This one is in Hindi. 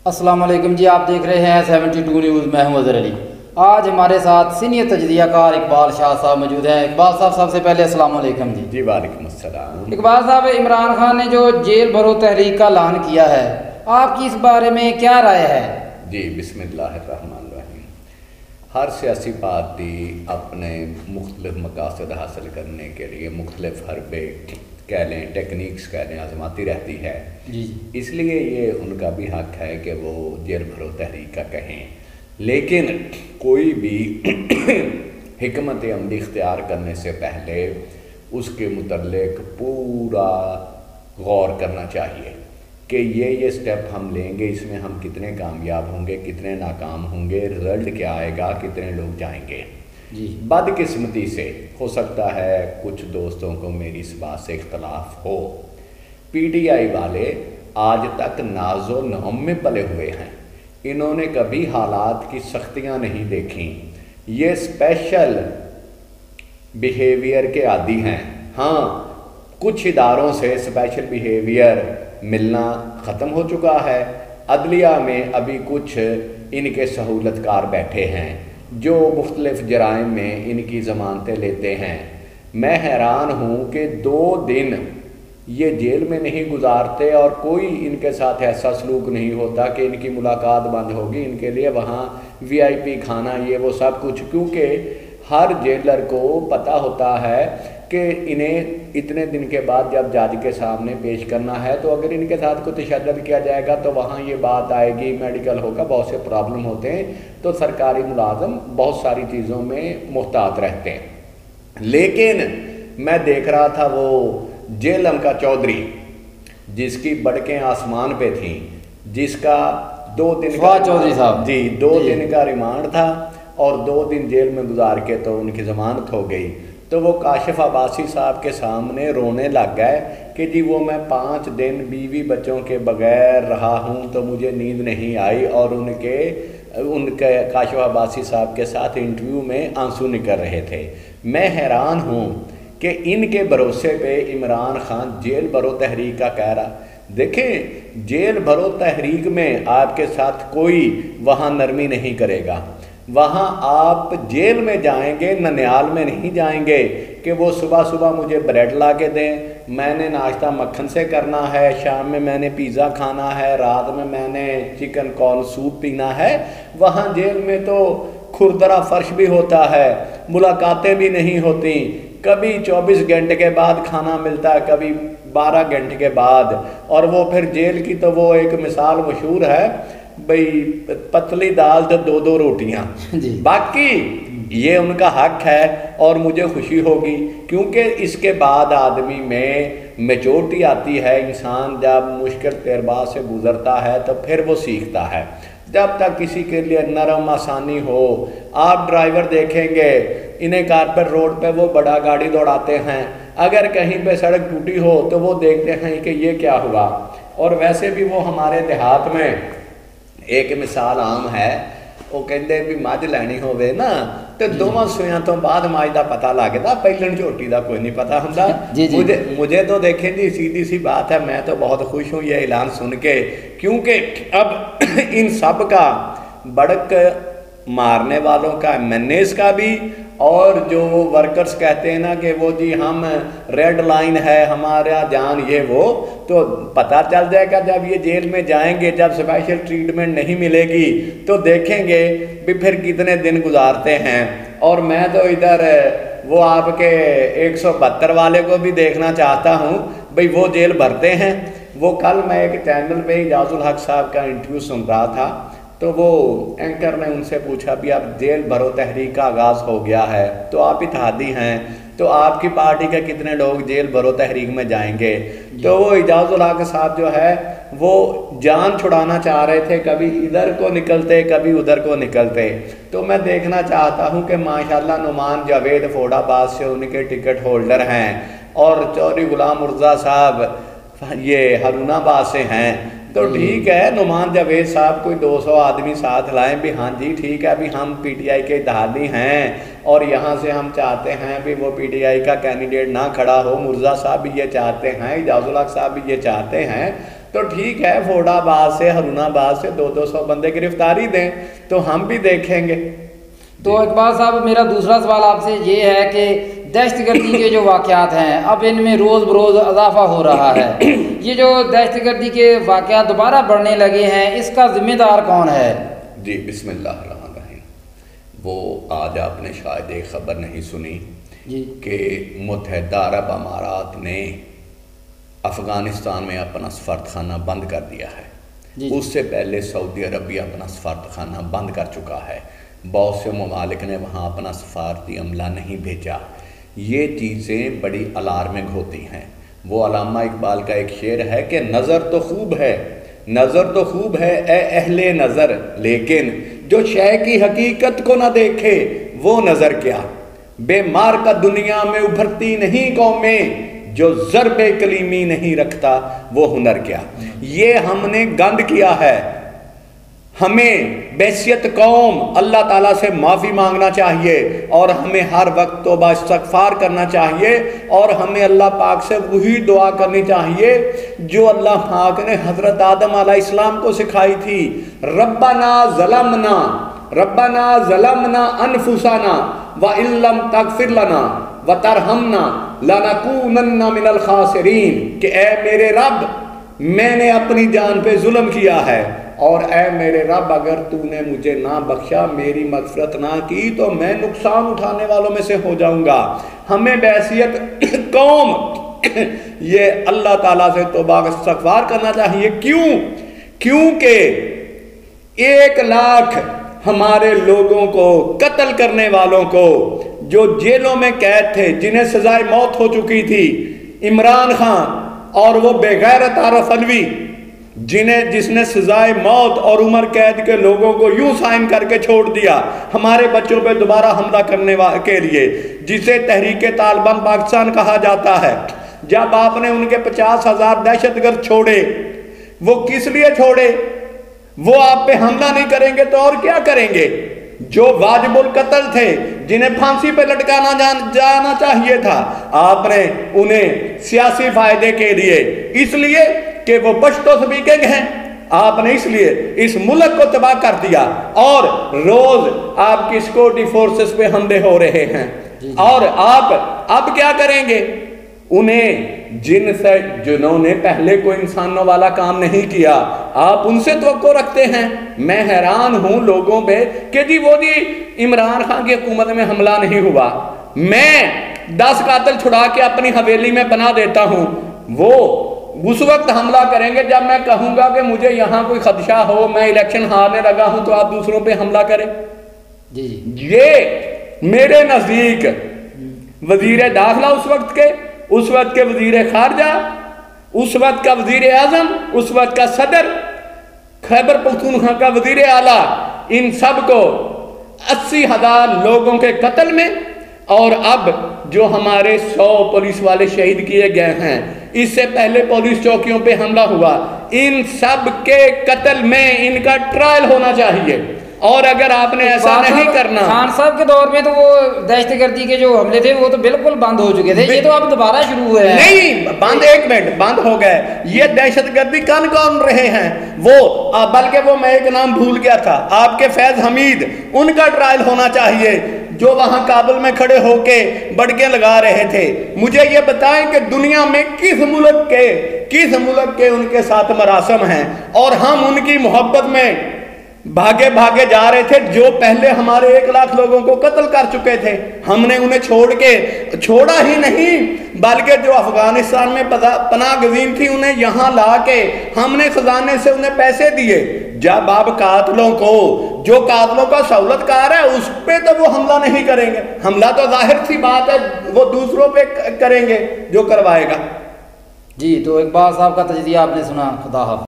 अस्सलाम वालेकुम जी, आप देख रहे हैं 72 न्यूज़। मैं हूं अज़हर अली। आज हमारे साथ सीनियर तजज़ियाकार इकबाल शाह साहब मौजूद हैं। इकबाल साहब, सबसे पहले अस्सलाम वालेकुम जी। जी वालेकुम अस्सलाम। इकबाल साहब, इमरान खान ने जो जेल भरो तहरीक का ऐलान किया है, आपकी इस बारे में क्या राय है? जी बिस्मिल्लाहिर्रहमानिर्रहीम। हर सियासी पार्टी अपने मुख्तलिफ मकासद हासिल करने के लिए मुख्तलिफ हरबे कह लें, टेक्निक्स कह लें, आजमाती रहती है। जी, इसलिए ये उनका भी हक है कि वो जेल भरो तहरीक का कहें, लेकिन कोई भी हिकमत अमली इख्तियार करने से पहले उसके मुतल्लिक पूरा गौर करना चाहिए कि ये स्टेप हम लेंगे, इसमें हम कितने कामयाब होंगे, कितने नाकाम होंगे, रिज़ल्ट क्या आएगा, कितने लोग जाएंगे। जी, बदकिस्मती से हो सकता है कुछ दोस्तों को मेरी इस बात से इख्तलाफ हो, पीटीआई वाले आज तक नाज़ो नहम में पले हुए हैं। इन्होंने कभी हालात की सख्तियां नहीं देखी। ये स्पेशल बिहेवियर के आदी हैं। हाँ, कुछ इदारों से स्पेशल बिहेवियर मिलना ख़त्म हो चुका है। अदलिया में अभी कुछ इनके सहूलतकार बैठे हैं जो मुख्तलिफ जराइम में इनकी ज़मानतें लेते हैं। मैं हैरान हूँ कि 2 दिन ये जेल में नहीं गुजारते और कोई इनके साथ ऐसा सलूक नहीं होता कि इनकी मुलाकात बंद होगी, इनके लिए वहाँ वीआईपी खाना, ये वो सब कुछ, क्योंकि हर जेलर को पता होता है कि इन्हें इतने दिन के बाद जब जज के सामने पेश करना है तो अगर इनके साथ कोई तशद्दुद किया जाएगा तो वहाँ ये बात आएगी, मेडिकल होगा, बहुत से प्रॉब्लम होते हैं। तो सरकारी मुलाजम बहुत सारी चीज़ों में मुहतात रहते हैं। लेकिन मैं देख रहा था वो जेलम का चौधरी जिसकी बड़कें आसमान पे थी, जिसका 2 दिन का चौधरी साहब जी 2 दिन का रिमांड था और 2 दिन जेल में गुजार के तो उनकी ज़मानत हो गई। तो वो काशिफ अब्बासी साहब के सामने रोने लग गए कि जी वो मैं 5 दिन बीवी बच्चों के बगैर रहा हूँ तो मुझे नींद नहीं आई, और उनके काशिफ अब्बासी साहब के साथ इंटरव्यू में आंसू निकल रहे थे। मैं हैरान हूँ कि इनके भरोसे पे इमरान खान जेल भरो तहरीक का कह रहा। देखें, जेल भरो तहरीक में आपके साथ कोई वहाँ नरमी नहीं करेगा। वहाँ आप जेल में जाएंगे, ननियाल में नहीं जाएंगे कि वो सुबह सुबह मुझे ब्रेड ला के दें, मैंने नाश्ता मक्खन से करना है, शाम में मैंने पिज़्ज़ा खाना है, रात में मैंने चिकन कॉर्न सूप पीना है। वहाँ जेल में तो खुरदरा फर्श भी होता है, मुलाकातें भी नहीं होती, कभी 24 घंटे के बाद खाना मिलता है, कभी 12 घंटे के बाद। और वो फिर जेल की तो वो एक मिसाल मशहूर है भाई, पतली दाल तो 2-2 रोटियां। बाकी ये उनका हक है और मुझे खुशी होगी, क्योंकि इसके बाद आदमी में मैच्योरिटी आती है। इंसान जब मुश्किल तजर्बा से गुजरता है तो फिर वो सीखता है। जब तक किसी के लिए नरम आसानी हो, आप ड्राइवर देखेंगे इन्हें कारपेट रोड पे वो बड़ा गाड़ी दौड़ाते हैं, अगर कहीं पे सड़क टूटी हो तो वो देखते हैं कि ये क्या हुआ। और वैसे भी वो हमारे देहात में एक मिसाल आम है, वो कहते भी मझ लैनी होवे ना तो 2 सूइयां तो बाद मझ का पता लगता, पहलन झोटी का कोई नहीं पता होंगे। मुझे तो देखें जी, सीधी सी बात है, मैं तो बहुत खुश हूँ ये ऐलान सुन के, क्योंकि अब इन सब का बड़क मारने वालों का, एमएनएस का भी, और जो वर्कर्स कहते हैं ना कि वो जी हम रेड लाइन है हमारा जान, ये वो, तो पता चल जाएगा जब ये जेल में जाएंगे, जब स्पेशल ट्रीटमेंट नहीं मिलेगी तो देखेंगे भी फिर कितने दिन गुजारते हैं। और मैं तो इधर वो आपके 172 वाले को भी देखना चाहता हूँ भाई, वो जेल भरते हैं। वो कल मैं एक चैनल पे इजाजुल हक साहब का इंटरव्यू सुन रहा था, तो वो एंकर ने उनसे पूछा भी अब जेल भरो तहरीक का आगाज़ हो गया है तो आप इत्तेहादी हैं, तो आपकी पार्टी के कितने लोग जेल भरो तहरीक में जाएंगे? तो वो इजाजुल हक साहब जो है वो जान छुड़ाना चाह रहे थे, कभी इधर को निकलते कभी उधर को निकलते। तो मैं देखना चाहता हूँ कि माशाल्लाह नुमान जावेद फोडाबाद से उनके टिकट होल्डर हैं, और चौधरी गुलाम मुर्जा साहब ये हरुणाबाद से हैं। तो ठीक है, नुमान जावेद साहब कोई 200 आदमी साथ लाएं भी, हाँ जी ठीक है, अभी हम पीटीआई के इत्तेहादी हैं और यहाँ से हम चाहते हैं भी वो पीटीआई का कैंडिडेट ना खड़ा हो। मुर्जा साहब भी ये चाहते हैं, इजाजुल हक साहब भी ये चाहते हैं। तो ठीक है, फोडाबाद से, हरुणाबाद से 200-200 बंदे गिरफ्तारी दें तो हम भी देखेंगे। तो इकबाल साहब, मेरा दूसरा सवाल आपसे ये है कि दहशतगर्दी के जो वाक़यात हैं अब इनमें रोज़ बरोज़ इजाफा हो रहा है। ये जो दहशतगर्दी के वाक़यात दोबारा बढ़ने लगे हैं, इसका जिम्मेदार कौन है? जी बिस्मिल्लाहिर्रहमानिर्रहीम। वो आज आपने शायद एक ख़बर नहीं सुनी जी कि मुत्तहिदा अरब अमारात ने अफ़गानिस्तान में अपना सफारतखाना बंद कर दिया है। जी उससे पहले सऊदी अरबिया अपना सफारतखाना बंद कर चुका है। बहुत से ममालिक ने वहाँ अपना सफारती अमला नहीं भेजा। ये चीज़ें बड़ी अलार्मिंग होती हैं। वो अल्लामा इकबाल का एक शेर है कि नज़र तो खूब है, नज़र तो खूब है ए अहले नज़र, लेकिन जो शय की हकीकत को ना देखे वो नज़र क्या। बेमार का दुनिया में उभरती नहीं कौमें, जो ज़रबे कलीमी नहीं रखता वो हुनर क्या। ये हमने गंद किया है। हमें बैसियत कौम अल्लाह ताला से माफ़ी मांगना चाहिए और हमें हर वक्त तौबा इस्तग़फ़ार करना चाहिए और हमें अल्लाह पाक से वही दुआ करनी चाहिए जो अल्लाह पाक ने हज़रत आदम अलैहिस्सलाम को सिखाई थी। रब्बना ज़लमना अनफुसना व इल्लम तग़फ़िर लना व तरहमना लनकूनन्ना मिनल खासिरीन, कि ए मेरे रब, मैंने अपनी जान पे जुल्म किया है और ए मेरे रब, अगर तूने मुझे ना बख्शा, मेरी मग़फ़िरत ना की, तो मैं नुकसान उठाने वालों में से हो जाऊंगा। हमें बैसियत कौम ये अल्लाह ताला से तौबा इस्तग़फ़ार करना चाहिए। क्योंकि 1 लाख हमारे लोगों को, कत्ल करने वालों को, जो जेलों में कैद थे, जिन्हें सजाए मौत हो चुकी थी, इमरान खान और वो बेगैरत आरफ अलवी, जिसने सजाए मौत और उम्र कैद के लोगों को यूं साइन करके छोड़ दिया हमारे बच्चों पे दोबारा हमला करने के लिए, जिसे तहरीके तालिबान पाकिस्तान कहा जाता है। जब आपने उनके 50,000 दहशतगर्द छोड़े, वो किस लिए छोड़े? वो आप पे हमला नहीं करेंगे तो और क्या करेंगे? जो वाजिबुल कत्ल थे, जिन्हें फांसी पे लटकाना जाना चाहिए था, आपने उन्हें सियासी फायदे के लिए, इसलिए कि वो पश्तो स्पीकिंग हैं, आपने इसलिए इस मुल्क को तबाह कर दिया और रोज आपकी सिक्योरिटी फोर्सेस पे हमले हो रहे हैं। और आप अब क्या करेंगे? उन्हें जिन्होंने पहले कोई इंसानों वाला काम नहीं किया, आप उनसे तवक्को रखते हैं। मैं हैरान हूं लोगों पे कि जी इमरान खान की हुकूमत में हमला नहीं हुआ, मैं 10 कातिल छुड़ा के अपनी हवेली में बना देता हूं। वो उस वक्त हमला करेंगे जब मैं कहूंगा कि मुझे यहाँ कोई खदशा हो, मैं इलेक्शन हारने लगा हूं, तो आप दूसरों पे हमला करें। ये मेरे नजदीक वजीर दाखिला उस वक्त के वजीर खारजा, उस वक्त का वजीर आजम, उस वक्त का सदर, खैबर पख्तूनख्वा का वजीर आला, इन सब को 80,000 लोगों के कत्ल में, और अब जो हमारे 100 पुलिस वाले शहीद किए गए हैं, इससे पहले पुलिस चौकियों पे हमला हुआ, इन सब के कत्ल में इनका ट्रायल होना चाहिए। और अगर आपने ऐसा नहीं करना, खान साहब के दौर में तो वो दहशतगर्दी के जो हमले थे वो तो बिल्कुल बंद हो चुके थे, ये तो अब दोबारा शुरू हुए हैं। नहीं बंद, 1 मिनट, बंद हो गए। ये दहशतगर्दी कौन रहे हैं? वो बल्कि वो मैं एक नाम भूल गया था, आपके फैज हमीद, उनका ट्रायल होना चाहिए, जो वहां काबुल में खड़े होके बड़के लगा रहे थे। मुझे ये बताएं कि दुनिया में किस मुल्क के उनके साथ मरासम हैं और हम उनकी मोहब्बत में भागे भागे जा रहे थे, जो पहले हमारे 1 लाख लोगों को कत्ल कर चुके थे। हमने उन्हें छोड़ा ही नहीं, बल्कि जो अफगानिस्तान में पनाह गजीन थी, उन्हें यहाँ ला के हमने खजाने से उन्हें पैसे दिए। जब आप कातलों का सहूलतकार है, उस पे तो वो हमला नहीं करेंगे। हमला तो जाहिर सी बात है वो दूसरों पे करेंगे जो करवाएगा। जी, तो इकबाल साहब का तजज़िया आपने सुना। खुदा हाफ़िज़।